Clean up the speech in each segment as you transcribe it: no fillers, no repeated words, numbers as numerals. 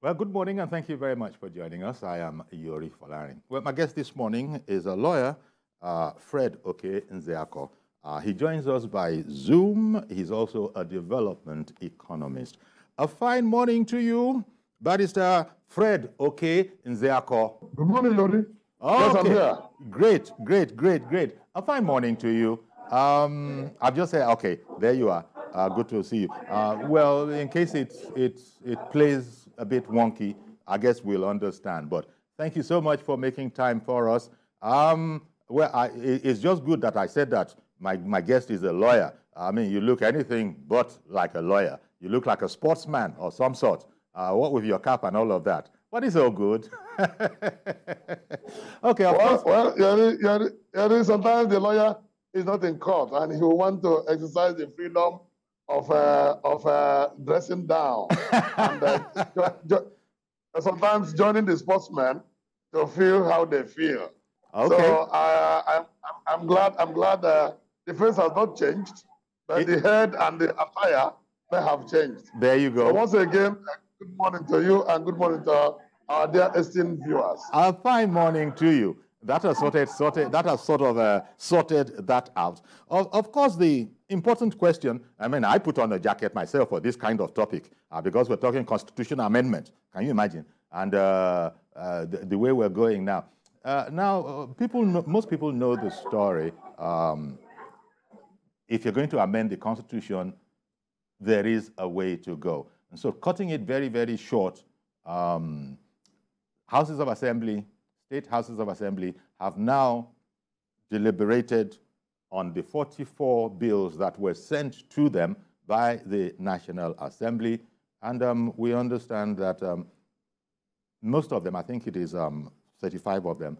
Well, good morning, and thank you very much for joining us. I am Yori Folarin. Well, my guest this morning is a lawyer, Fred Okey Nzeako. He joins us by Zoom. He's also a development economist. A fine morning to you, Barrister Fred Okey Nzeako. Good morning, Yori. Okay. Yes, I'm here. Great. A fine morning to you. I've just said, okay, there you are. Good to see you. Well, in case it plays a bit wonky, I guess we'll understand. But thank you so much for making time for us. It's just good that I said that my guest is a lawyer. I mean, you look anything but like a lawyer. You look like a sportsman or some sort. What with your cap and all of that. But it's all good. Okay. Yori, sometimes the lawyer is not in court and he will want to exercise the freedom of dressing down. And sometimes joining the sportsmen to feel how they feel. Okay. So I'm glad the face has not changed, but the head and the attire may have changed. There you go. So once again, good morning to you and good morning to our dear esteemed viewers. A fine morning to you. That has sorted that out. Of course, the important question, I mean, I put on a jacket myself for this kind of topic because we're talking constitutional amendment. Can you imagine? And the way we're going now. Most people know the story. If you're going to amend the Constitution, there is a way to go. And so cutting it very, very short, Houses of Assembly, state Houses of Assembly have now deliberated on the 44 bills that were sent to them by the National Assembly. And we understand that most of them, I think it is 35 of them,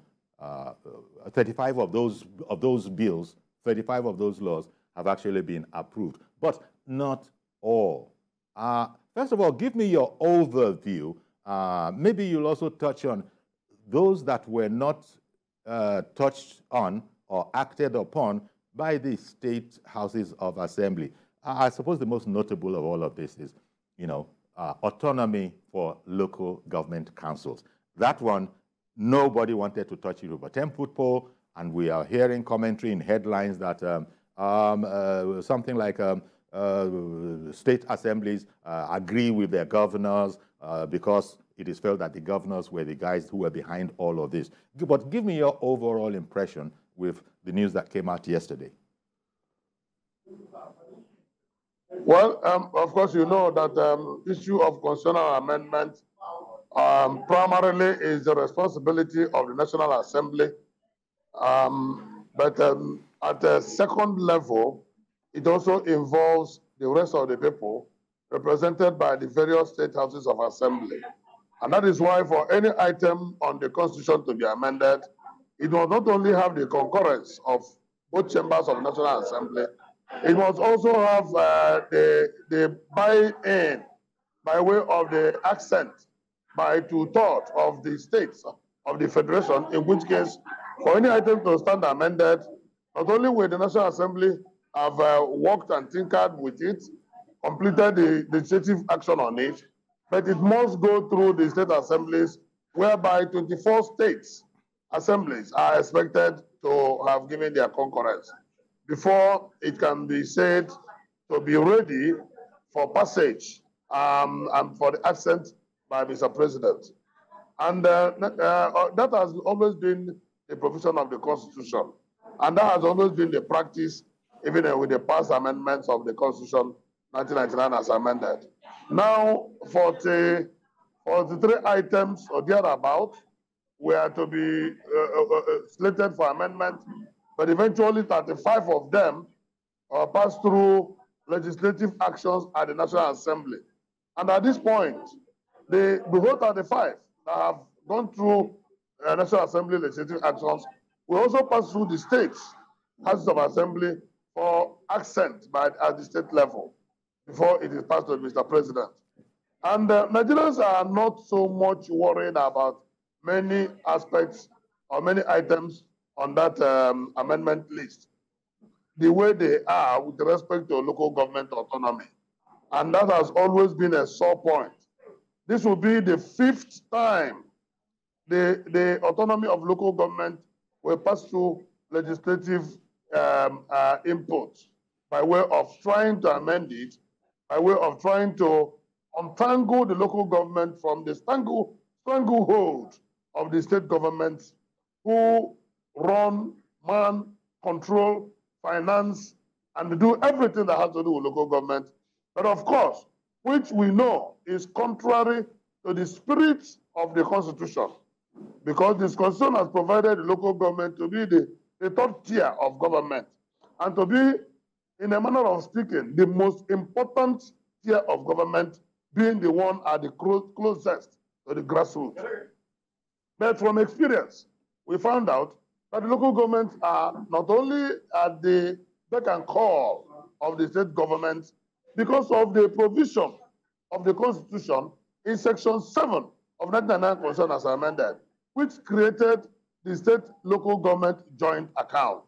35 of those bills, 35 of those laws have actually been approved, but not all. First of all, give me your overview. Maybe you'll also touch on those that were not touched on or acted upon by the state houses of assembly. I suppose the most notable of all of this is, autonomy for local government councils. That one, nobody wanted to touch it over 10-foot pole, and we are hearing commentary in headlines that something like state assemblies agree with their governors because it is felt that the governors were the guys who were behind all of this. But give me your overall impression with the news that came out yesterday. Well, of course, you know that issue of constitutional amendment primarily is the responsibility of the National Assembly. But at a second level, it also involves the rest of the people represented by the various state houses of assembly. And that is why for any item on the Constitution to be amended, it must not only have the concurrence of both chambers of the National Assembly, it must also have the buy-in by way of the assent by 2/3 of the states of the Federation, in which case, for any item to stand amended, not only will the National Assembly have worked and tinkered with it, completed the legislative action on it, but it must go through the state assemblies, whereby 24 states assemblies are expected to have given their concurrence before it can be said to be ready for passage and for the assent by Mr. President. And that has always been the provision of the Constitution. And that has always been the practice, even with the past amendments of the Constitution 1999 as amended. Now, 43 items or thereabout were to be slated for amendment, but eventually 35 of them passed through legislative actions at the National Assembly. And at this point, the whole 35 that have gone through National Assembly legislative actions will also pass through the states, Houses of Assembly, for assent at the state level before it is passed to Mr. President. And Nigerians are not so much worried about many aspects or many items on that amendment list, the way they are with respect to local government autonomy. And that has always been a sore point. this will be the 5th time the autonomy of local government will pass through legislative input by way of trying to amend it, by way of trying to untangle the local government from the stranglehold of the state governments who run, man, control, finance, and do everything that has to do with local government. But of course, which we know is contrary to the spirit of the Constitution, because this Constitution has provided the local government to be the 3rd tier of government and to be, in a manner of speaking, the most important tier of government, being the one at the closest to the grassroots. But from experience, we found out that the local governments are not only at the beck and call of the state governments because of the provision of the Constitution in Section 7 of 1999 Constitution as amended, which created the state-local government joint account.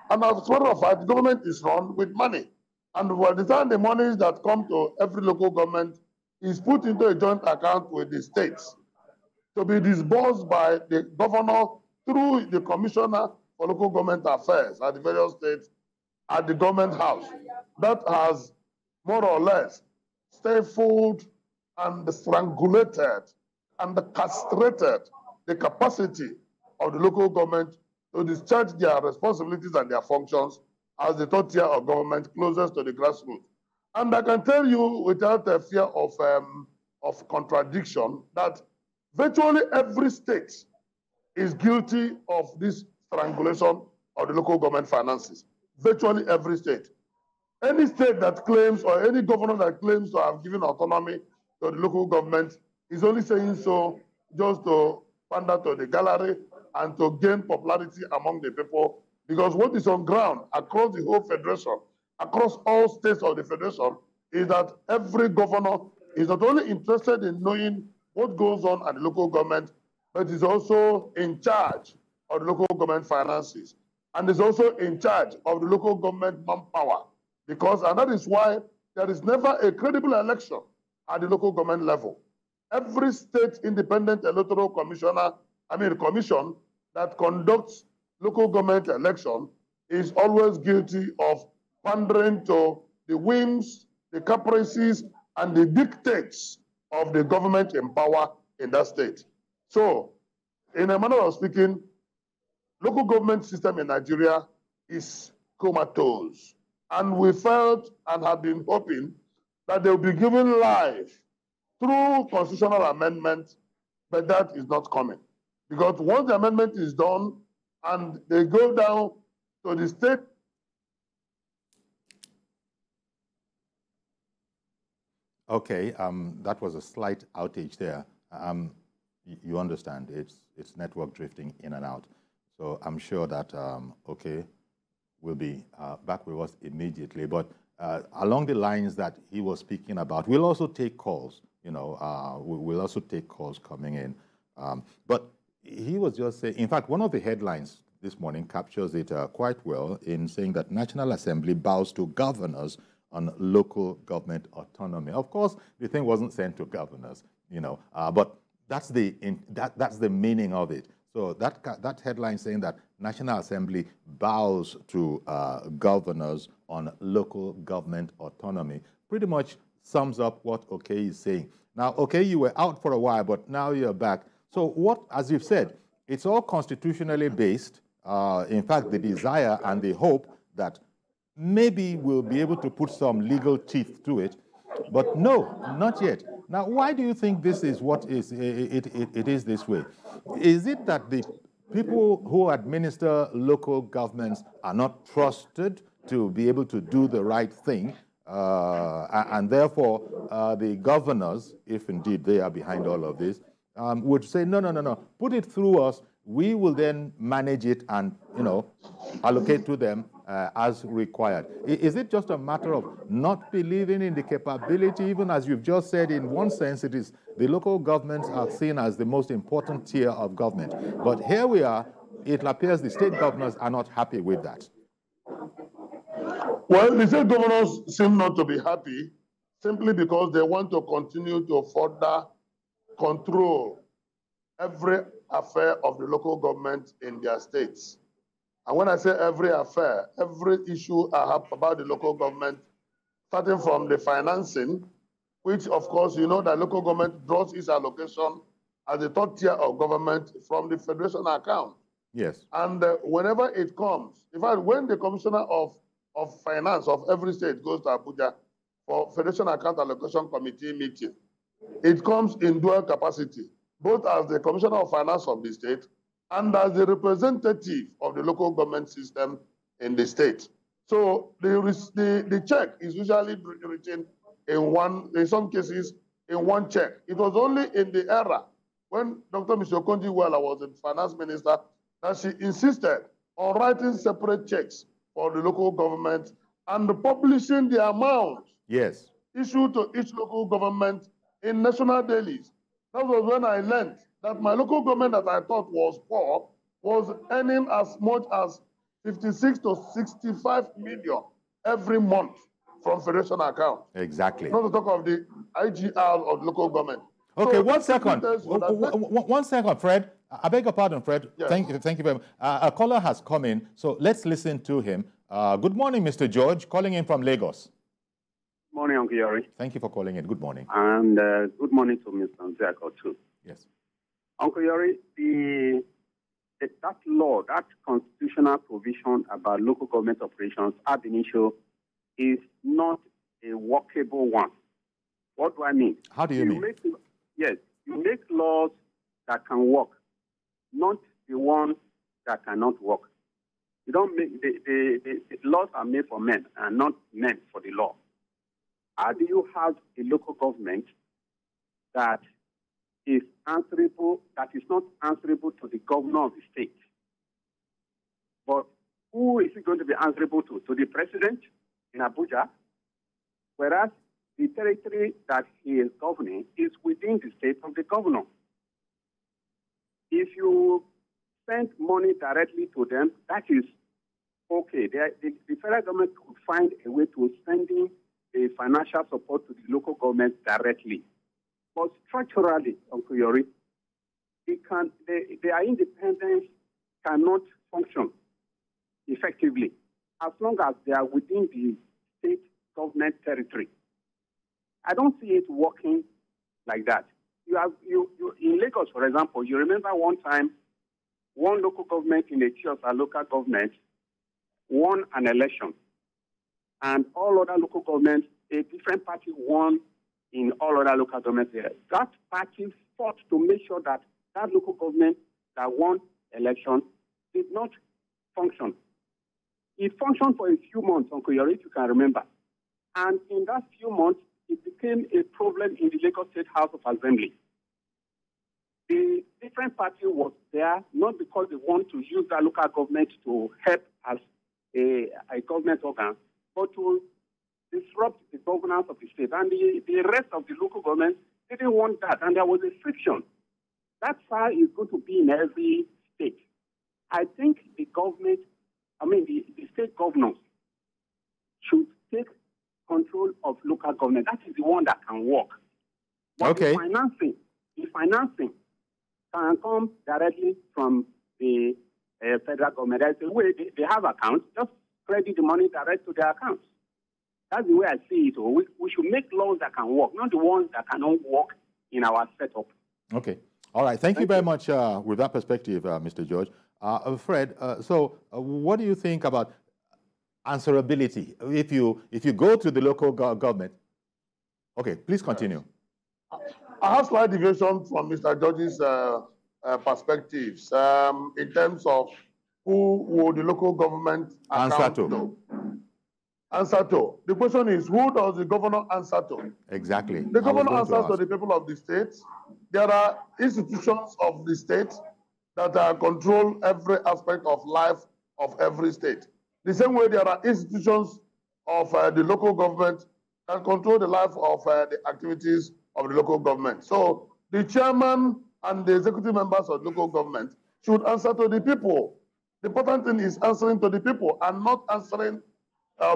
And as a matter of fact, the government is run with money. And by the time the monies that come to every local government is put into a joint account with the states to be disbursed by the governor through the commissioner for local government affairs at the various states at the government house. That has more or less stifled and strangulated and castrated the capacity of the local government to discharge their responsibilities and their functions as the 3rd tier of government closest to the grassroots. And I can tell you without a fear of contradiction that virtually every state is guilty of this strangulation of the local government finances. Virtually every state. Any state that claims, or any governor that claims to have given autonomy to the local government is only saying so just to pander to the gallery and to gain popularity among the people, because what is on ground across the whole federation, across all states of the federation, is that every governor is not only interested in knowing what goes on at the local government, but is also in charge of the local government finances, and is also in charge of the local government manpower. Because, and that is why there is never a credible election at the local government level. Every state independent electoral commission that conducts local government election is always guilty of pandering to the whims, the caprices, and the dictates of the government in power in that state. So, in a manner of speaking, local government system in Nigeria is comatose. And we felt and have been hoping that they will be given life through constitutional amendment, but that is not coming. Because once the amendment is done and they go down to the state. Okay, that was a slight outage there. You understand, it's network drifting in and out. So I'm sure that Okey will be back with us immediately. But along the lines that he was speaking about, we'll also take calls. We'll also take calls coming in. But he was just saying, in fact, one of the headlines this morning captures it quite well in saying that National Assembly bows to governors on local government autonomy. Of course, the thing wasn't sent to governors, but that's the meaning of it. So that headline saying that National Assembly bows to governors on local government autonomy pretty much sums up what Okey is saying. Now, Okey, you were out for a while, but now you're back. So what, as you've said, it's all constitutionally based. In fact, the desire and the hope that maybe we'll be able to put some legal teeth to it, but no, not yet. Now, why do you think this is what is it is this way? Is it that the people who administer local governments are not trusted to be able to do the right thing, and therefore the governors, if indeed they are behind all of this, would say, no, put it through us. We will then manage it and, allocate to them as required. Is it just a matter of not believing in the capability, even as you've just said, in one sense, it is the local governments are seen as the most important tier of government. But here we are, it appears the state governors are not happy with that. Well, the state governors seem not to be happy simply because they want to continue to further control every affair of the local government in their states. And when I say every affair, every issue I have about the local government, starting from the financing, which of course you know that local government draws its allocation as the third tier of government from the federation account. Yes. And whenever it comes, in fact, when the commissioner of finance of every state goes to Abuja for federation account allocation committee meeting, it comes in dual capacity, both as the commissioner of finance of the state and as the representative of the local government system in the state. So the check is usually written in some cases, in one check. It was only in the era when Dr. Mr. Okonjo-Iweala was the finance minister that she insisted on writing separate checks for the local government and publishing the amount issued to each local government in national dailies. That was when I learned that my local government that I thought was poor was earning as much as 56 to 65 million every month from federation account. Exactly. Not to talk of the IGR of local government. Okay, so 1 second. 1 second, Fred. I beg your pardon, Fred. Yes. Thank you very much. A caller has come in, so let's listen to him. Good morning, Mr. George, calling in from Lagos. Good morning, Uncle Yori. Thank you for calling in. Good morning. And good morning to Mr. Nzeako, too. Yes. Uncle Yori, that law, that constitutional provision about local government operations ab initio is not a workable one. What do I mean? How do you mean? Yes, you make laws that can work, not the ones that cannot work. You don't make the laws are made for men and not meant for the law. How do you have a local government that is answerable, that is not answerable to the governor of the state? But who is it going to be answerable to? To the president in Abuja? Whereas the territory that he is governing is within the state of the governor. If you spend money directly to them, that is okay. The federal government could find a way to sending a financial support to the local government directly. But structurally, Uncle Yori, their independence cannot function effectively as long as they are within the state government territory. I don't see it working like that. You in Lagos, for example, you remember one time, one local government in the Chiosa local government won an election, and all other local governments, a different party won in all other local governments there. That party fought to make sure that that local government that won election did not function. It functioned for a few months, Uncle Yori, if you can remember. And in that few months, it became a problem in the Lagos State House of Assembly. The different party was there not because they want to use that local government to help as a government organ, but to disrupt the governance of the state. And the rest of the local government didn't want that, and there was a friction. That's how it's going to be in every state. I think the government, the state governors should take control of local government. That is the one that can work. But okay. The financing can come directly from the federal government. That's the way they have accounts. Just credit the money direct to their accounts. That's the way I see it. We should make laws that can work, not the ones that cannot work in our setup. Okay. All right. Thank you very much with that perspective, Mr. George. Fred, so what do you think about answerability? If you go to the local government. Okay, please continue. I have slight deviation from Mr. George's perspectives in terms of who will the local government answer to. Answer to. The question is, who does the governor answer to? Exactly. The governor answers to the people of the state. There are institutions of the state that control every aspect of life of every state. The same way there are institutions of the local government that control the life of the activities of the local government. So the chairman and the executive members of local government should answer to the people. The important thing is answering to the people and not answering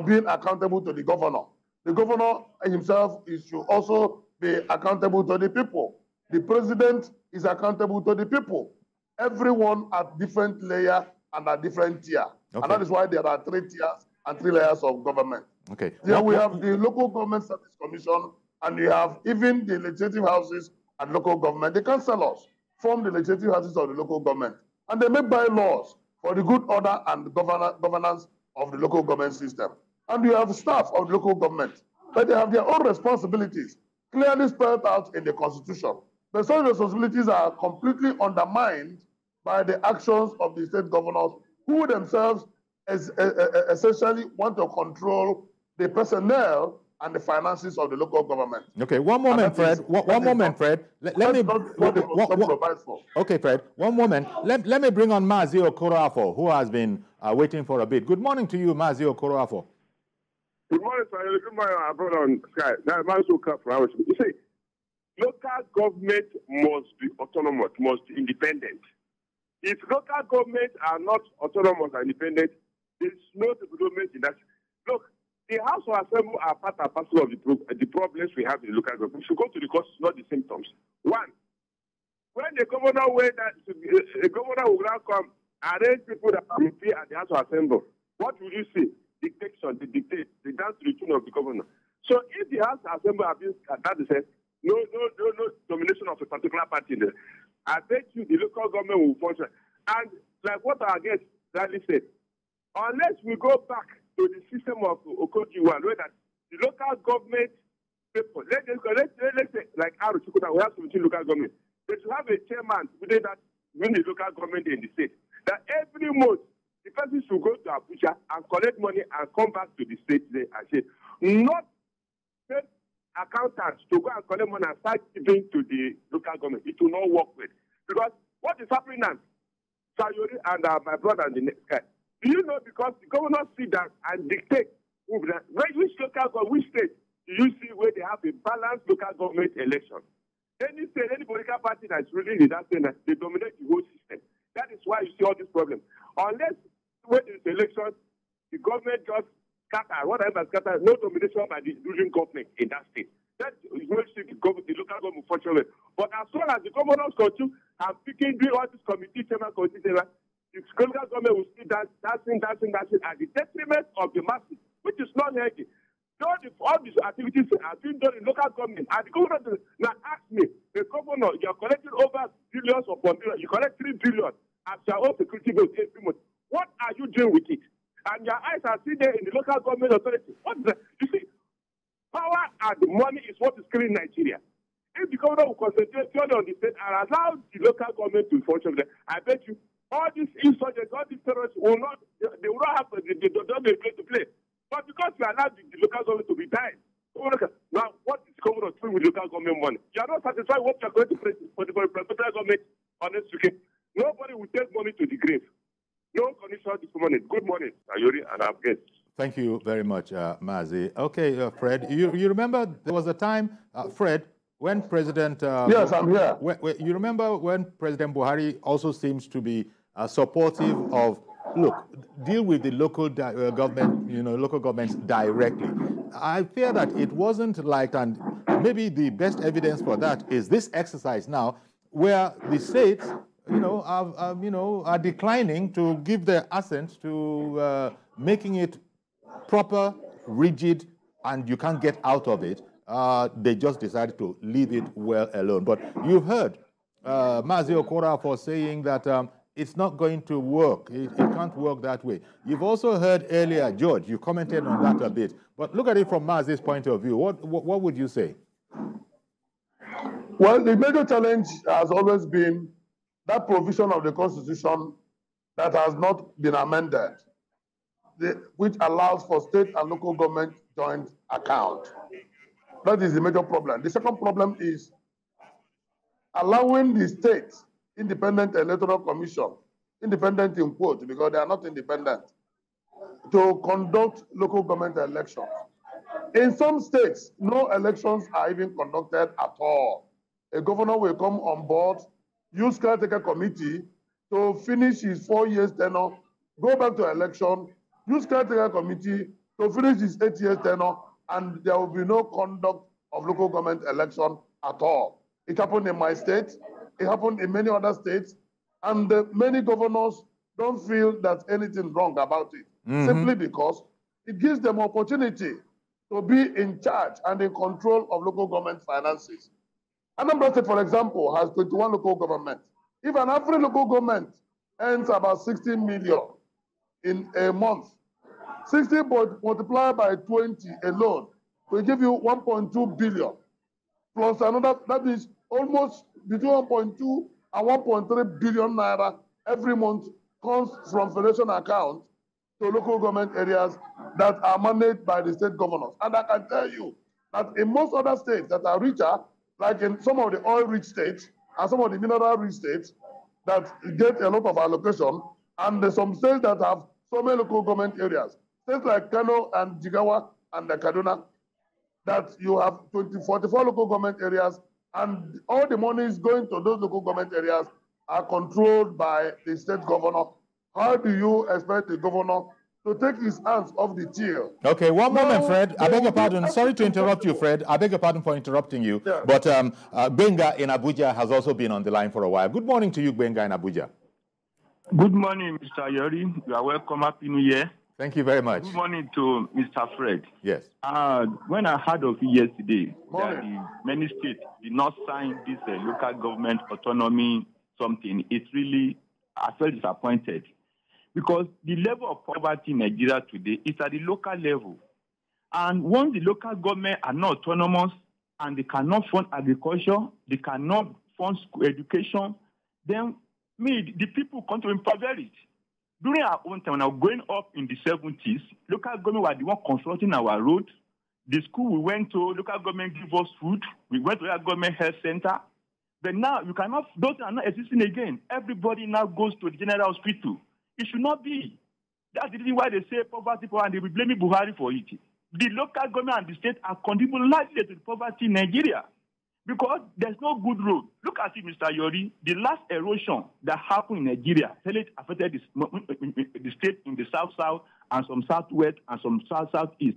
being accountable to the governor. The governor himself should also be accountable to the people. The president is accountable to the people. Everyone at different layer and at different tier. Okay. And that is why there are 3 tiers and 3 layers of government. Okay. Then we have the Local Government Service Commission, and you have even the legislative houses and local government. The councillors form the legislative houses of the local government, and they make bylaws for the good order and governance of the local government system. And you have staff of the local government, but they have their own responsibilities, clearly spelled out in the Constitution. But such responsibilities are completely undermined by the actions of the state governors, who themselves essentially want to control the personnel and the finances of the local government. Okay, one moment, Fred. One moment, Fred. Let me. Okay, Fred. One moment. Let me bring on Mazi Okoroafo, who has been waiting for a bit. Good morning to you, Mazi Okoroafo. Good morning, sir. Good morning, my brother on Sky. You see, local government must be autonomous, must be independent. If local governments are not autonomous and independent, there is no development in that. Look, the House of Assembly are part and parcel of the problems we have in the local government. We should go to the causes, not the symptoms. One, when the governor will now come, arrange people that will be at the House of Assembly, what will you see? Dictation, they dictate, they dance to the tune of the governor. So if the House of Assembly have been, that is said, no domination of a particular party there, I bet you the local government will function. And like what our guest rightly said, unless we go back to the system of Okey Nzeako, where that the local government people, let's say like Aruchukuta, we have 17 local government. They should have a chairman within that, within the local government in the state. That every month the person should go to Abuja and collect money and come back to the state there and say, not state accountants to go and collect money and start giving to the local government. It will not work with. Because what is happening now, Sayori and my brother and the next guy, do you know, because the governors sit down and dictate which local government, which state do you see where they have a balanced local government election? Any state, any political party that's ruling in that state, they dominate the whole system. That is why you see all these problems. Unless when there's election, the government just scatter, whatever scatter, no domination by the ruling government in that state. That is where you see the local government function. But as long as the governors continue and picking, doing all these committee chairman, the local government will still dancing at the detriment of the masses, which is not healthy. All these activities are being done in local government. And the government now ask me, the governor, you are collecting over billions upon billions. You collect 3 billion as your own security goes every month. What are you doing with it? And your eyes are sitting there in the local government authority. What is that? You see, power and money is what is killing Nigeria. If the governor will concentrate purely on the state and allow the local government to function there, I bet you all these insurgents, all these terrorists will not, they will not have a place to play. But because we allow the local government to be dying, now what is governor doing with local government money? You are not satisfied with what you are going to pay for the federal government, honestly. Nobody will take money to the grave. No condition this morning. Good morning, Ayori and our guests. Thank you very much, Mazi. Okay, Fred, you remember there was a time, Fred, when President... yes, I'm here. You remember when President Buhari also seems to be supportive of, look, deal with the local government, local governments directly. I fear that it wasn't like, and maybe the best evidence for that is this exercise now, where the states, are declining to give their assent to making it proper, rigid, and you can't get out of it. They just decided to leave it well alone. But you've heard Mazi Okoroafo saying that it's not going to work. It can't work that way. You've also heard earlier, George, you commented on that a bit. But look at it from Mazi's point of view. What would you say? Well, the major challenge has always been that provision of the Constitution that has not been amended, which allows for state and local government joint account. That is the major problem. The second problem is allowing the state independent electoral commission, independent in quote, because they are not independent, to conduct local government elections. In some states, no elections are even conducted at all. A governor will come on board, use caretaker committee to finish his 4 years tenure, go back to election, use caretaker committee to finish his 8 years tenure, and there will be no conduct of local government election at all. It happened in my state. It happened in many other states. And many governors don't feel that anything wrong about it, simply because it gives them opportunity to be in charge and in control of local government finances. Anambra State, for example, has 21 local governments. If an average local government earns about 16 million in a month, 60 multiplied by 20 alone will give you 1.2 billion. Plus another, that is almost between 1.2 and 1.3 billion naira every month comes from federation accounts to local government areas that are managed by the state governors. And I can tell you that in most other states that are richer, like in some of the oil-rich states and some of the mineral-rich states that get a lot of allocation, and there's some states that have so many local government areas, states like Kano and Jigawa and Kaduna, that you have 44 local government areas, and all the monies going to those local government areas are controlled by the state governor. How do you expect the governor to take his hands off the till? Okay, one moment, Fred. I beg your pardon. Sorry to interrupt you, Fred. I beg your pardon for interrupting you. Yeah. But Benga in Abuja has also been on the line for a while. Good morning to you, Benga in Abuja. Good morning, Mr. Yori. You are welcome. Happy New Year. Thank you very much. Good morning to Mr. Fred. Yes. When I heard of it yesterday, that many states did not sign this local government autonomy something, I felt disappointed. Because the level of poverty in Nigeria today is at the local level. And once the local government are not autonomous and they cannot fund agriculture, they cannot fund education, then the people come to impoverish. During our own time, when I was growing up in the 70s, local government were the one constructing our road. The school we went to, local government gave us food. We went to local government health center. But now, those are not existing again. Everybody now goes to the general hospital. It should not be. That's the reason why they say poverty, and they will blame Buhari for it. The local government and the state are contributing largely to the poverty in Nigeria because there's no good road. Look at it, Mr. Yori. The last erosion that happened in Nigeria really affected the state in the south-south and some southwest and some south-southeast.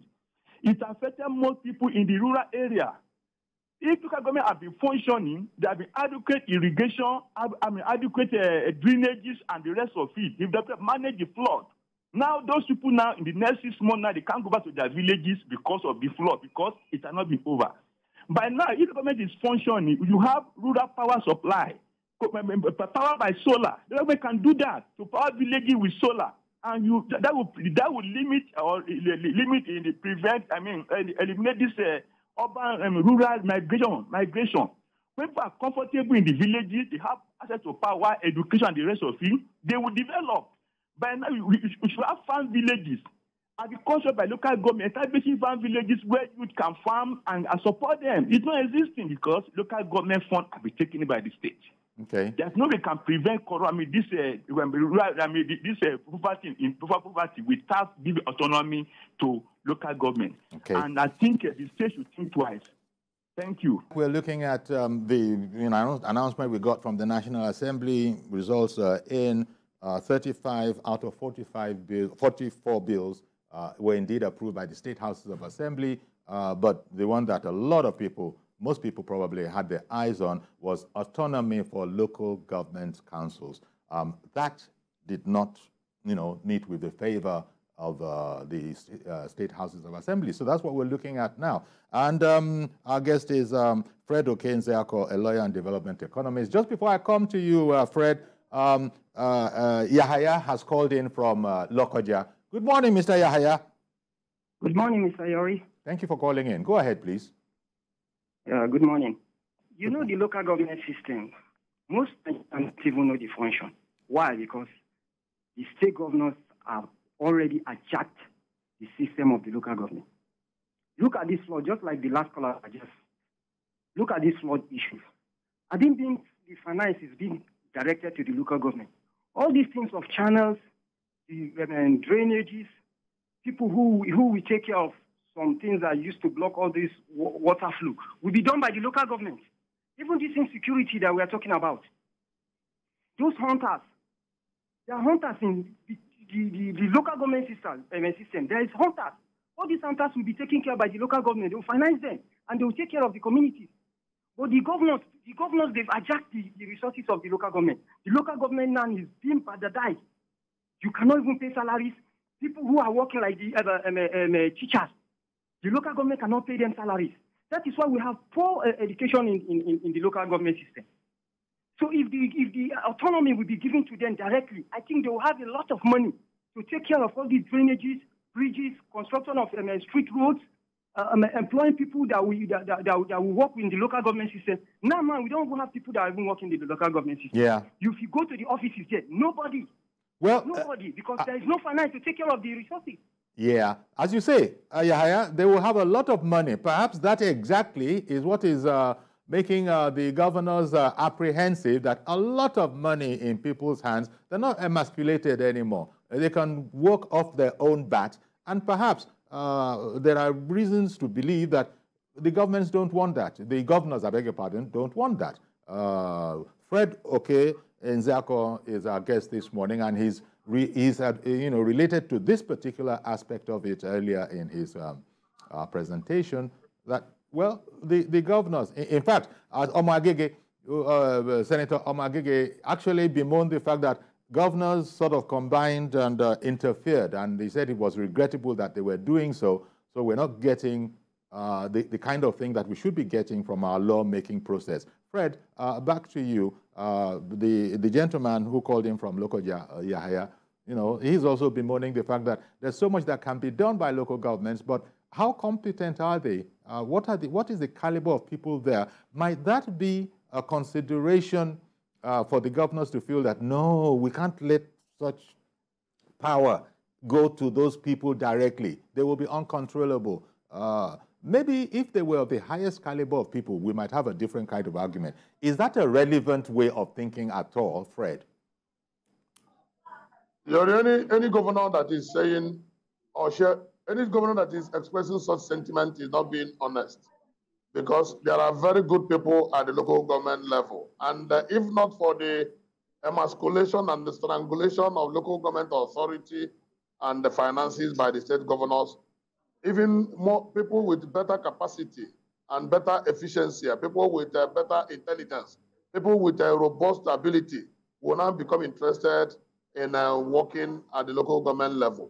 It affected most people in the rural area. If local government have been functioning, there have been adequate irrigation, adequate drainages and the rest of it. If they manage the flood, now those people now in the next 6 months now they can't go back to their villages because of the flood, because it has not been over. By now, if the government is functioning, you have rural power supply, power by solar. The government can do that to power villages with solar, and that will limit or eliminate this urban rural migration. When people are comfortable in the villages, they have access to power, education, and the rest of it, they will develop. By now, we should have farm villages. Agriculture by local government, establishing farm villages where youth can farm and support them. It's not existing because local government funds have been taken by the state. Okay. There's no way can prevent corruption. This poverty without giving autonomy to local government. Okay. And I think the state should think twice. Thank you. We're looking at the announcement we got from the National Assembly. Results in 35 out of 44 bills were indeed approved by the state houses of assembly, but the one that most people probably had their eyes on was autonomy for local government councils. That did not, meet with the favor of the state houses of assembly. So that's what we're looking at now. And our guest is Fred Okey Nzeako, a lawyer and development economist. Just before I come to you, Fred, Yahaya has called in from Lokoja. Good morning, Mr. Yahaya. Good morning, Mr. Yori. Thank you for calling in. Go ahead, please. Good morning. You know the local government system, most don't even know the function. Why? Because the state governors have already adjusted the system of the local government. Look at this flood, just like the last caller just. Look at this flood issue. I think the finance is being directed to the local government. All these things of channels, and drainages, people who will take care of some things that used to block all this water flow will be done by the local government. Even this insecurity that we are talking about. Those hunters, there are hunters in the local government system. There is hunters. All these hunters will be taken care of by the local government. They will finance them, and they will take care of the communities. But the governors, they've hijacked the resources of the local government. The local government now is being standardized. You cannot even pay salaries. People who are working like the teachers, the local government cannot pay them salaries. That is why we have poor education in the local government system. So if the autonomy will be given to them directly, I think they will have a lot of money to take care of all these drainages, bridges, construction of street roads, employing people that will work in the local government system. Now, man, we don't even have people that are even working in the local government system. Yeah. If you go to the offices there, nobody. Well, nobody, because there is no finance to take care of the resources. Yeah, as you say, Yahaya, they will have a lot of money. Perhaps that exactly is what is making the governors apprehensive that a lot of money in people's hands, they're not emasculated anymore. They can work off their own bat, and perhaps there are reasons to believe that the governments don't want that. The governors, I beg your pardon, don't want that. Fred Okey Nzeako is our guest this morning, and he's related to this particular aspect of it earlier in his presentation. That, well, the governors, in fact, as Senator Agege actually bemoaned the fact that governors sort of combined and interfered, and they said it was regrettable that they were doing so. So we're not getting the kind of thing that we should be getting from our lawmaking process. Fred, back to you. The gentleman who called in from Lokoja, Yahaya, he's also bemoaning the fact that there's so much that can be done by local governments, but how competent are they? What is the caliber of people there? Might that be a consideration for the governors to feel that, no, we can't let such power go to those people directly? They will be uncontrollable. Maybe if they were of the highest caliber of people, we might have a different kind of argument. Is that a relevant way of thinking at all, Fred? Any governor that is saying or any governor that is expressing such sentiment is not being honest, because there are very good people at the local government level. And if not for the emasculation and the strangulation of local government authority and the finances by the state governors, even more people with better capacity and better efficiency, people with better intelligence, people with robust ability will now become interested in working at the local government level.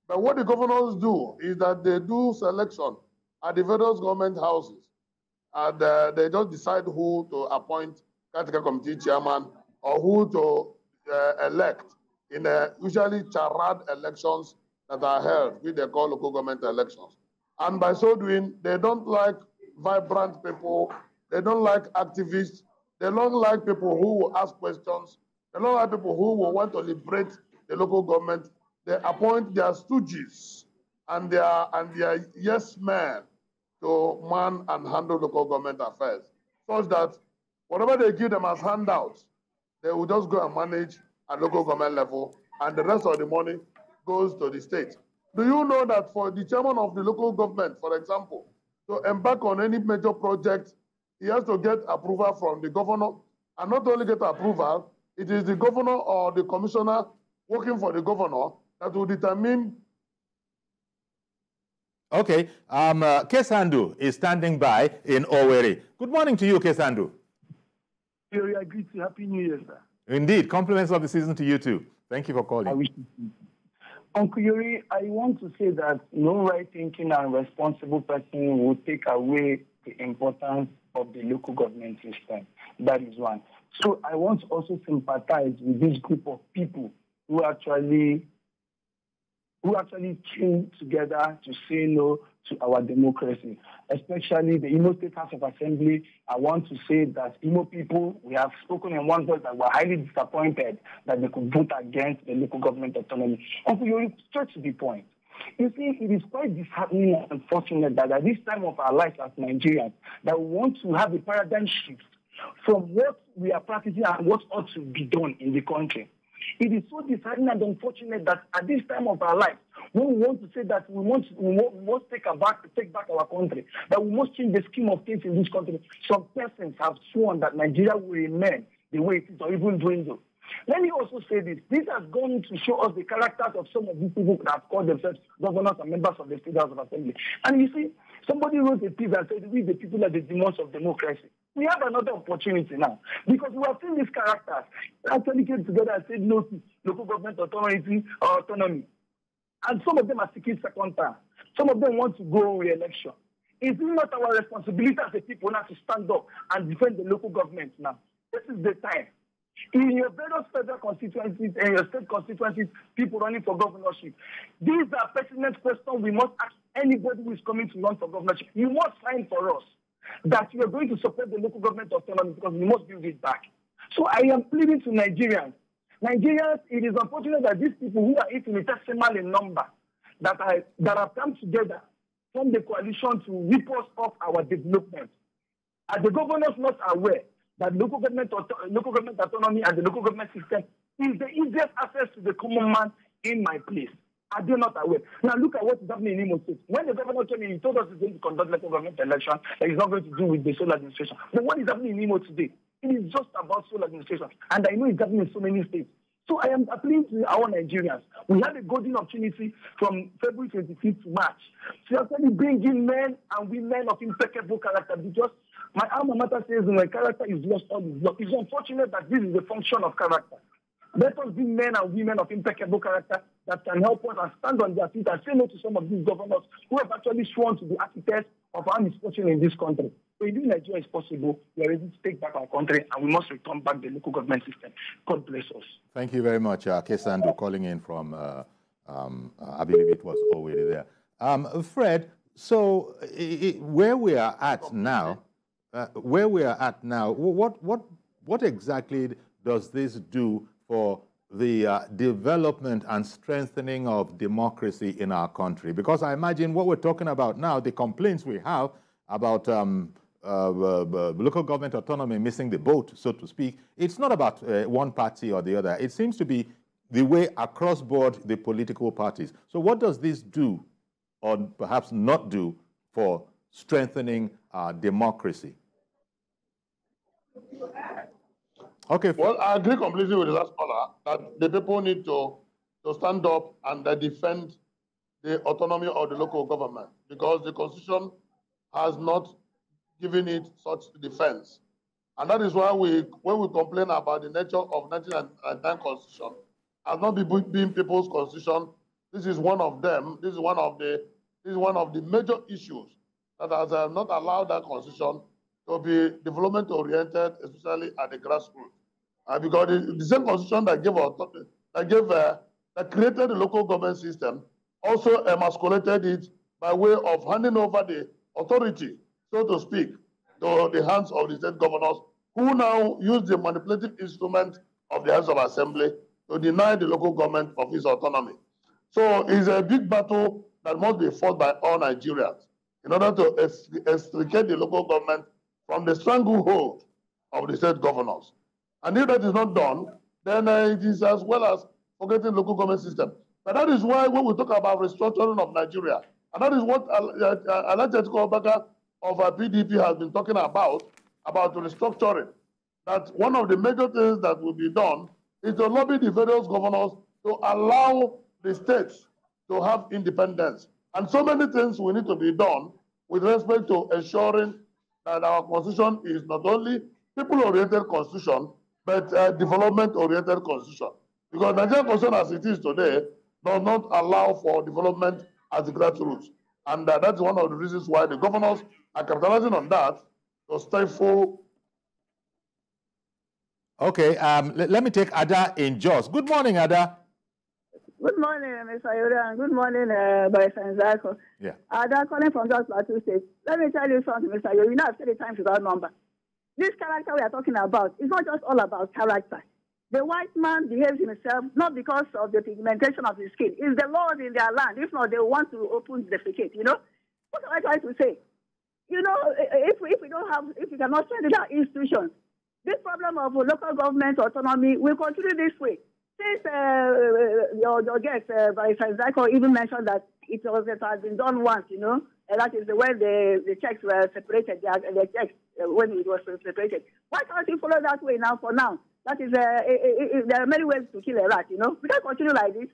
But what the governors do is that they do selection at the various government houses, and they just decide who to appoint caretaker committee chairman or who to elect in usually charade elections that are held, which they call local government elections. And by so doing, they don't like vibrant people, they don't like activists, they don't like people who will ask questions, they don't like people who will want to liberate the local government. They appoint their stooges and their yes men to man and handle local government affairs, such that whatever they give them as handouts, they will just go and manage at local government level, and the rest of the money goes to the state. Do you know that for the chairman of the local government, for example, to embark on any major project, he has to get approval from the governor, and not only get approval, it is the governor or the commissioner working for the governor that will determine. Okay, Kesandu is standing by in Owerri. Good morning to you, Kesandu. I agree to Happy New Year, sir. Indeed, compliments of the season to you too. Thank you for calling. I wish you. Uncle Yuri, I want to say that no right-thinking and responsible person will take away the importance of the local government system. That is one. So I want to also sympathize with this group of people who actually came together to say no to our democracy, especially the Imo State House of Assembly. I want to say that Imo people, we have spoken in one voice that we're highly disappointed that they could vote against the local government autonomy. Uncle Yuri, straight to the point. You see, it is quite disheartening and unfortunate that at this time of our lives as Nigerians, that we want to have a paradigm shift from what we are practicing and what ought to be done in the country. It is so disheartening and unfortunate that at this time of our life, when we want to say that we must take back our country, that we must change the scheme of things in this country, some persons have sworn that Nigeria will remain the way it is or even dwindle. Let me also say this. This has gone to show us the characters of some of these people that have called themselves governors and members of the State House of Assembly. And you see, Somebody wrote a piece and said, we the people are the demons of democracy. We have another opportunity now because we have seen these characters actually came together and said no to local government authority or autonomy. And some of them are seeking second term. Some of them want to go re-election. Is it not our responsibility as a people now to stand up and defend the local government now? This is the time. In your various federal constituencies and your state constituencies, people running for governorship, these are pertinent questions we must ask anybody who is coming to run for governorship. You must sign for us that you are going to support the local government autonomy because we must build it back. So I am pleading to Nigerians. Nigerians, it is unfortunate that these people who are infinitesimal in number that have come together from the coalition to rip us off our development. Are the governors not aware that local government autonomy and the local government system is the easiest access to the common man in my place? Are they not aware? Now look at what is happening in Imo State. When the governor came in, he told us he's going to conduct local government election that he's not going to do with the sole administration. But what is happening in Imo today? It is just about sole administration. And I know it's happening in so many states. So I am appealing to our Nigerians. We had a golden opportunity from February 25th to March to actually bring in men and women of impeccable character because my alma mater says when character is lost, all is lost. It's unfortunate that this is the function of character. Let us be men and women of impeccable character that can help us and stand on their feet and say no to some of these governors who have actually sworn to be architects of our misfortune in this country. So in Nigeria is possible, we are ready to take back our country and we must return back the local government system. God bless us. Thank you very much, Kesandu, calling in from, I believe it was already there. Fred, so where we are at now, what exactly does this do for the development and strengthening of democracy in our country? Because I imagine what we're talking about now, the complaints we have about local government autonomy missing the boat, so to speak, it's not about one party or the other. It seems to be the way across board the political parties. So what does this do, or perhaps not do, for strengthening our democracy? Okay. Well, I agree completely with the last caller that the people need to stand up and defend the autonomy of the local government because the Constitution has not given it such defense. And that is why when we complain about the nature of 1999 Constitution as not being people's Constitution, this is one of them. This is one of the major issues that has not allowed that Constitution to be development-oriented, especially at the grassroots. Because the same Constitution that created the local government system also emasculated it by way of handing over the authority, so to speak, to the hands of the state governors, who now use the manipulative instrument of the House of Assembly to deny the local government of its autonomy. So it's a big battle that must be fought by all Nigerians in order to extricate the local government from the stranglehold of the state governors. And if that is not done, then it is as well as forgetting local government system. But that is why when we talk about restructuring of Nigeria, and that is what Alhaji Atiku of PDP has been talking about restructuring, that one of the major things that will be done is to lobby the various governors to allow the states to have independence. And so many things will need to be done with respect to ensuring that our constitution is not only people-oriented constitution, but development-oriented constitution. Because Nigerian constitution as it is today does not allow for development at the grassroots. And that's one of the reasons why the governors are capitalizing on that to stifle. Okay, let me take Ada in Jos. Good morning, Ada. Good morning, Mr. Yoda, and good morning, Okey Nzeako. Yeah. Ada calling from Jos Plateau State. Let me tell you something, Mr. Yoda. You know I've said it times without number. This character we are talking about is not just all about character. The white man behaves himself not because of the pigmentation of his skin. It's the laws in their land. If not, they want to open the defecate, you know? What am I trying to say? You know, if we cannot strengthen our institutions, this problem of local government autonomy will continue this way. Since your guest, Okey Nzeako, even mentioned that it has been done once, you know, and that is when the checks were separated, the checks when it was separated. Why can't you follow that way now for now? That is, there are many ways to kill a rat, you know. We can't continue like this.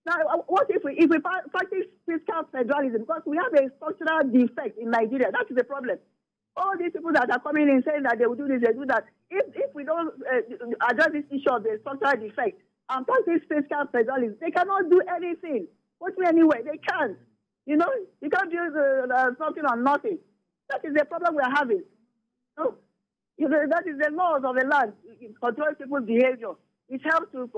Now, what if we practice fiscal federalism? Because we have a structural defect in Nigeria. That is the problem. All these people that are coming in saying that they will do this, they do that. If we don't address this issue of the structural defect and practice fiscal federalism, they cannot do anything. Put me anyway, they can't. You know, you can't use something on nothing. That is the problem we're having. So, you know, that is the laws of the land. It controls people's behavior. It helps to,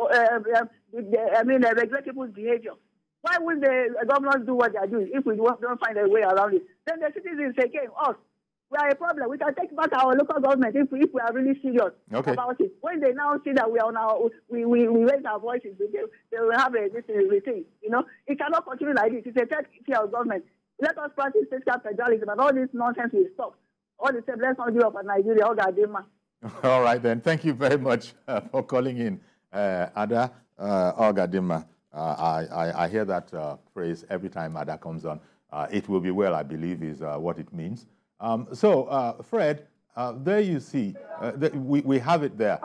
regulate people's behavior. Why would the governors do what they are doing if we don't find a way around it? Then the citizens again, us, we are a problem. We can take back our local government if we are really serious about it. When they now see that we are on we raise our voices, they will have this thing. You know, it cannot continue like this. It's a third tier of government. Let us practice fiscal federalism and all this nonsense will stop. All the same, let's not give up on Nigeria. All right, then. Thank you very much for calling in, Ada Ogadima. I hear that phrase every time Ada comes on. It will be well, I believe, is what it means. Fred, there you see, we have it there.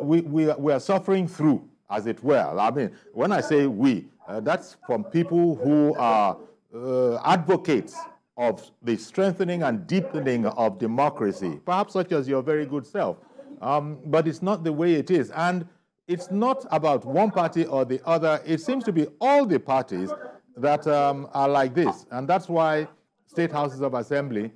We are suffering through, as it were. I mean, when I say we, that's from people who are advocates of the strengthening and deepening of democracy, perhaps such as your very good self. But it's not the way it is. And it's not about one party or the other. It seems to be all the parties that are like this. And that's why state houses of assembly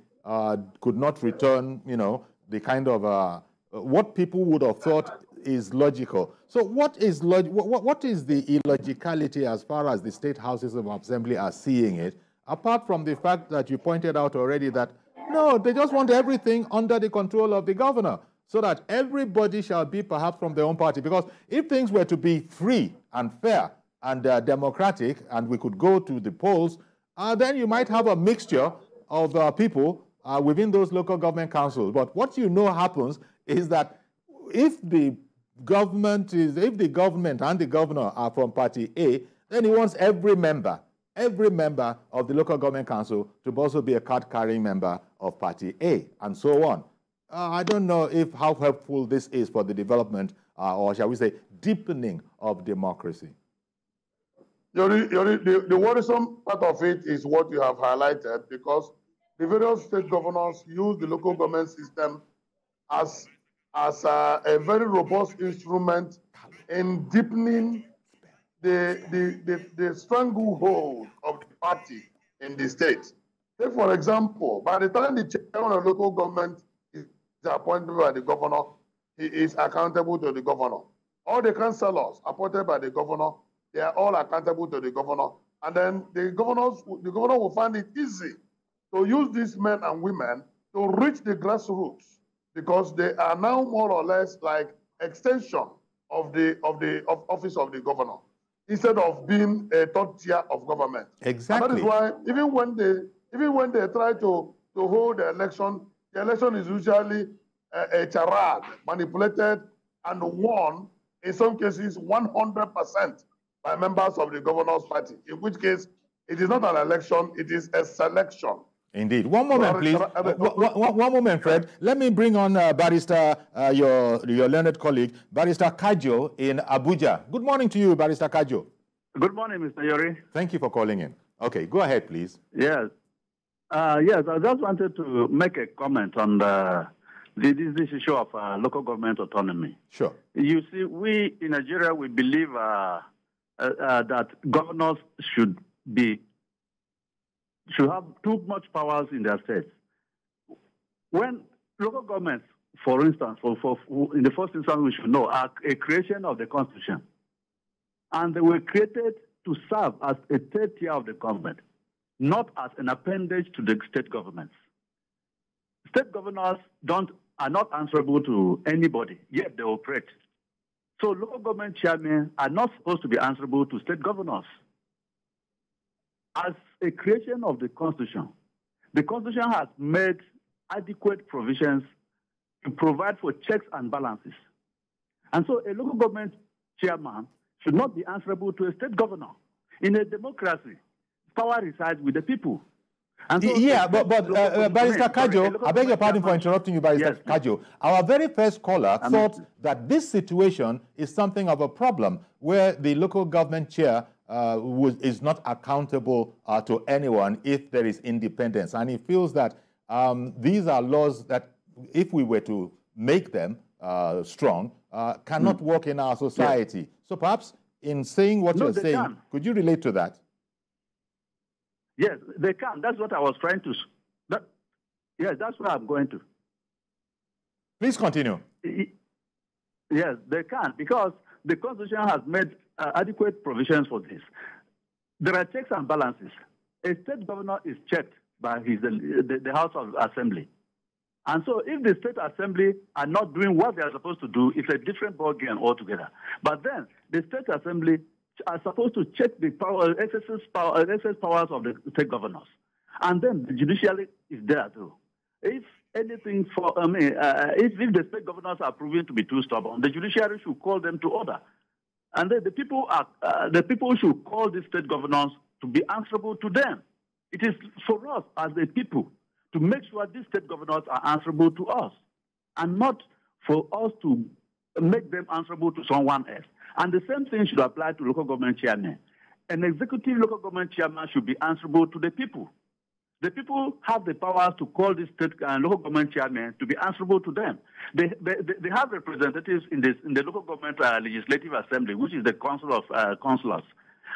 could not return, you know, the kind of what people would have thought is logical. So what is the illogicality as far as the state houses of assembly are seeing it, apart from the fact that you pointed out already that, no, they just want everything under the control of the governor so that everybody shall be perhaps from their own party? Because if things were to be free and fair and democratic and we could go to the polls, then you might have a mixture of people within those local government councils. But what you know happens is that if the government and the governor are from party A, then he wants every member of the local government council to also be a card-carrying member of party A, and so on. I don't know how helpful this is for the development, or shall we say, deepening of democracy. The worrisome part of it is what you have highlighted, because the various state governors use the local government system as a very robust instrument in deepening the stranglehold of the party in the state. Take, for example, by the time the chairman of local government is appointed by the governor, he is accountable to the governor. All the councillors appointed by the governor, they are all accountable to the governor. And then the governor will find it easy to use these men and women to reach the grassroots, because they are now more or less like extension of the office of the governor, instead of being a third tier of government. Exactly. And that is why even when they try to hold the election is usually a charade, manipulated and won, in some cases 100% by members of the governor's party, in which case it is not an election, it is a selection. Indeed. One moment, please. One moment, Fred. Let me bring on Barrister, your learned colleague, Barrister Kajo in Abuja. Good morning to you, Barrister Kajo. Good morning, Mr. Yori. Thank you for calling in. Okay, go ahead, please. Yes. Yes, I just wanted to make a comment on this issue of local government autonomy. Sure. You see, we in Nigeria, we believe that governors should have too much powers in their states. When local governments, for instance, in the first instance, we should know, are a creation of the Constitution. And they were created to serve as a third tier of the government, not as an appendage to the state governments. State governors are not answerable to anybody, yet they operate. So local government chairmen are not supposed to be answerable to state governors. As a creation of the Constitution has made adequate provisions to provide for checks and balances. And so a local government chairman should not be answerable to a state governor. In a democracy, power resides with the people. And so Barrister Kajo, I beg your pardon for interrupting you, Barrister Kajo. Our very first caller thought that this situation is something of a problem, where the local government chair is not accountable to anyone if there is independence. And he feels that these are laws that, if we were to make them strong, cannot work in our society. Yes. So perhaps in saying what you're saying, could you relate to that? Yes, they can. That's what I was trying to... Yes, that's where I'm going to. Please continue. Yes, they can, because the Constitution has made adequate provisions for this. There are checks and balances. A state governor is checked by the House of Assembly. And so if the state assembly are not doing what they are supposed to do, it's a different ballgame altogether. But then the state assembly are supposed to check the excess powers of the state governors. And then the judiciary is there too. If anything if the state governors are proven to be too stubborn, the judiciary should call them to order. And then the people should call the state governors to be answerable to them. It is for us as the people to make sure these state governors are answerable to us, and not for us to make them answerable to someone else. And the same thing should apply to local government chairmen. An executive local government chairman should be answerable to the people. The people have the power to call the state and local government chairmen to be answerable to them. They have representatives in the local government legislative assembly, which is the council of councillors,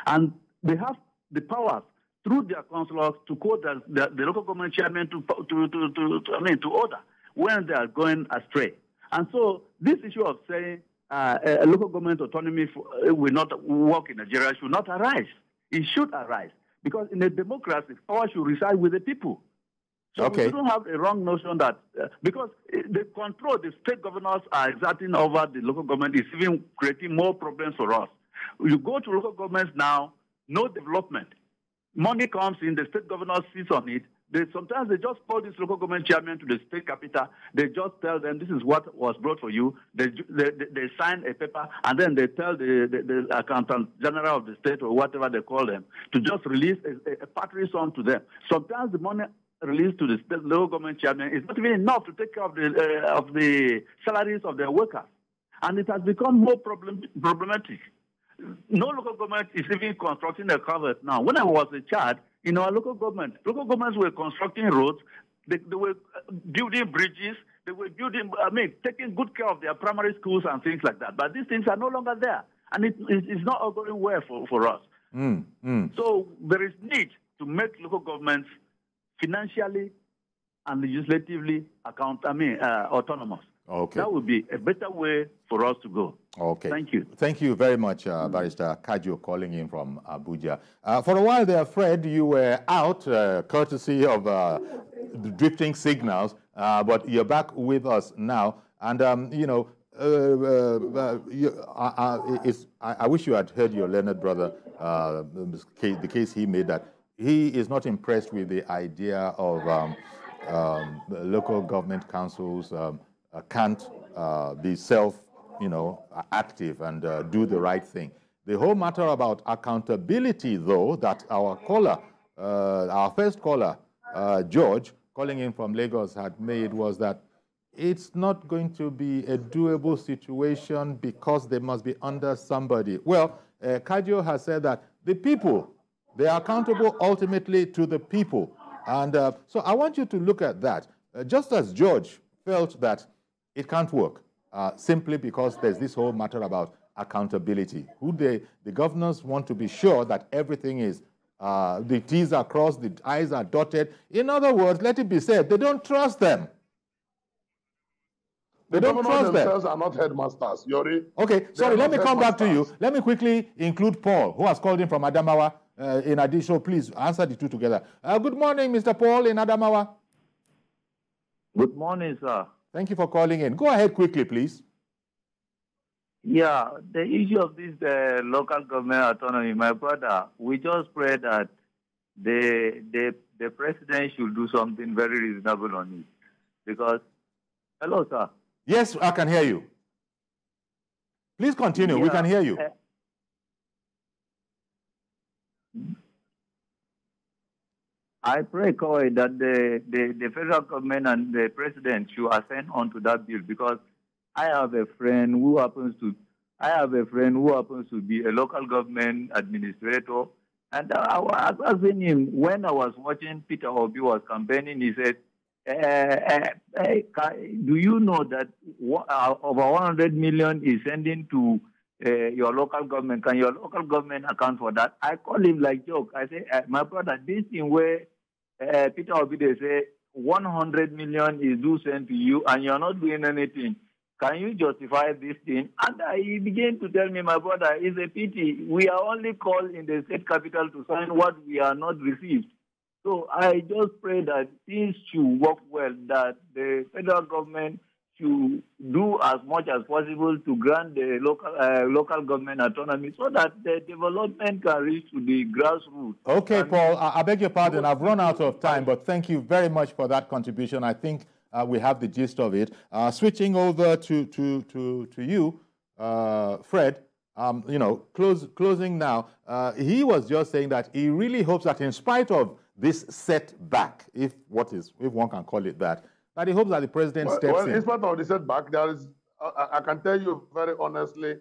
and they have the powers through their councillors to call the local government chairman to order when they are going astray. And so this issue of saying local government autonomy will not work in Nigeria should not arise. It should arise. Because in a democracy, power should reside with the people. So we don't have a wrong notion that, because the control the state governors are exerting over the local government is even creating more problems for us. You go to local governments now, no development. Money comes in, the state governor sits on it. Sometimes they just call this local government chairman to the state capital. They just tell them this is what was brought for you. They sign a paper, and then they tell the accountant general of the state or whatever they call them to just release a patronage sum to them. Sometimes the money released to the state local government chairman is not even enough to take care of the salaries of their workers, and it has become more problematic. No local government is even constructing a culvert now. When I was a child, in our local governments were constructing roads, they were building bridges, they were taking good care of their primary schools and things like that. But these things are no longer there, and it's not all going well for us. So there is need to make local governments financially and legislatively autonomous. Okay. That would be a better way for us to go. Okay. Thank you. Thank you very much, Barrister Kajo, calling in from Abuja. For a while there, Fred, you were out, courtesy of the drifting signals, but you're back with us now. And, I wish you had heard your learned brother, the case he made, that he is not impressed with the idea of local government councils can't be active and do the right thing. The whole matter about accountability, though, that our caller, our first caller, George, calling in from Lagos, had made was that it's not going to be a doable situation because they must be under somebody. Well, Kajo has said that the people, they are accountable ultimately to the people. And so I want you to look at that. Just as George felt that it can't work simply because there's this whole matter about accountability. The governors want to be sure that everything is, the T's are crossed, the I's are dotted. In other words, let it be said, they don't trust them. They don't trust them. Themselves are not headmasters, Yori. Okay, sorry, let me come back to you. Let me quickly include Paul, who has called in from Adamawa. In addition, please answer the two together. Good morning, Mr. Paul in Adamawa. Good morning, sir. Thank you for calling in. Go ahead quickly, please. Yeah, the issue of this local government autonomy, my brother, we just pray that the president should do something very reasonable on it. Because, hello, sir. Yes, I can hear you. Please continue. We can hear you. I pray, Koi, that the federal government and the president should ascend onto that bill, because I have a friend who happens to I have a friend who happens to be a local government administrator, and I was asking him, when I was watching Peter Obi was campaigning, he said, do you know that over 100 million is sending to your local government? Can your local government account for that? I call him like joke. I say, my brother, this thing where Peter Obi, they say 100 million is due sent to you and you're not doing anything. Can you justify this thing? And he began to tell me, my brother, it's a pity. We are only called in the state capital to sign what we are not received. So I just pray that things should work well, that the federal government should do as much as possible to grant the local government autonomy so that the development can reach to the grassroots. Okay, Paul, I beg your pardon. I've run out of time, but thank you very much for that contribution. I think we have the gist of it. Switching over to you, Fred, closing now. He was just saying that he really hopes that in spite of this setback, if one can call it that he hopes that the president steps in. In spite of the setback, there is, I can tell you very honestly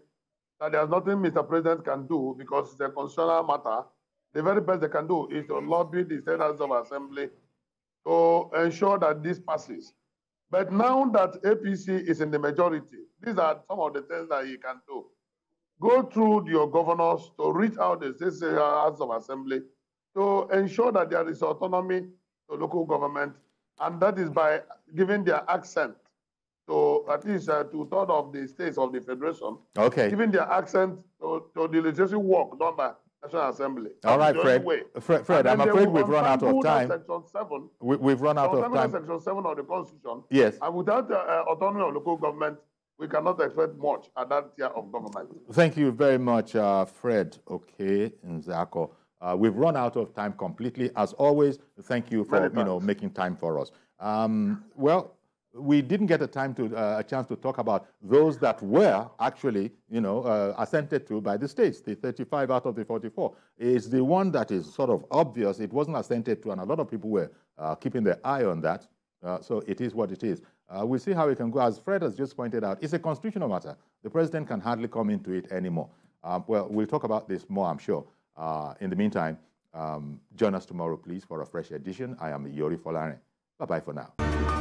that there's nothing Mr. President can do because it's a constitutional matter. The very best they can do is to lobby the State House of Assembly to ensure that this passes. But now that APC is in the majority, these are some of the things that he can do. Go through your governors to reach out the State House of Assembly to ensure that there is autonomy to local government, and that is by giving their accent to at least two-thirds of the states of the Federation. Okay. Giving their accent to the legislative work done by National Assembly. All right, Fred. Fred, I'm afraid we've run out of time. Section 7. We've run out of time. Section 7 of the Constitution. Yes. And without autonomy of local government, we cannot expect much at that tier of government. Thank you very much, Fred Okey Nzeako. We've run out of time completely. As always, thank you for making time for us. Well, we didn't get a chance to talk about those that were actually, assented to by the states. The 35 out of the 44 is the one that is sort of obvious. It wasn't assented to, and a lot of people were keeping their eye on that. So it is what it is. We'll see how it can go. As Fred has just pointed out, it's a constitutional matter. The president can hardly come into it anymore. Well, we'll talk about this more, I'm sure. In the meantime, join us tomorrow, please, for a fresh edition. I am Yori Folare. Bye-bye for now.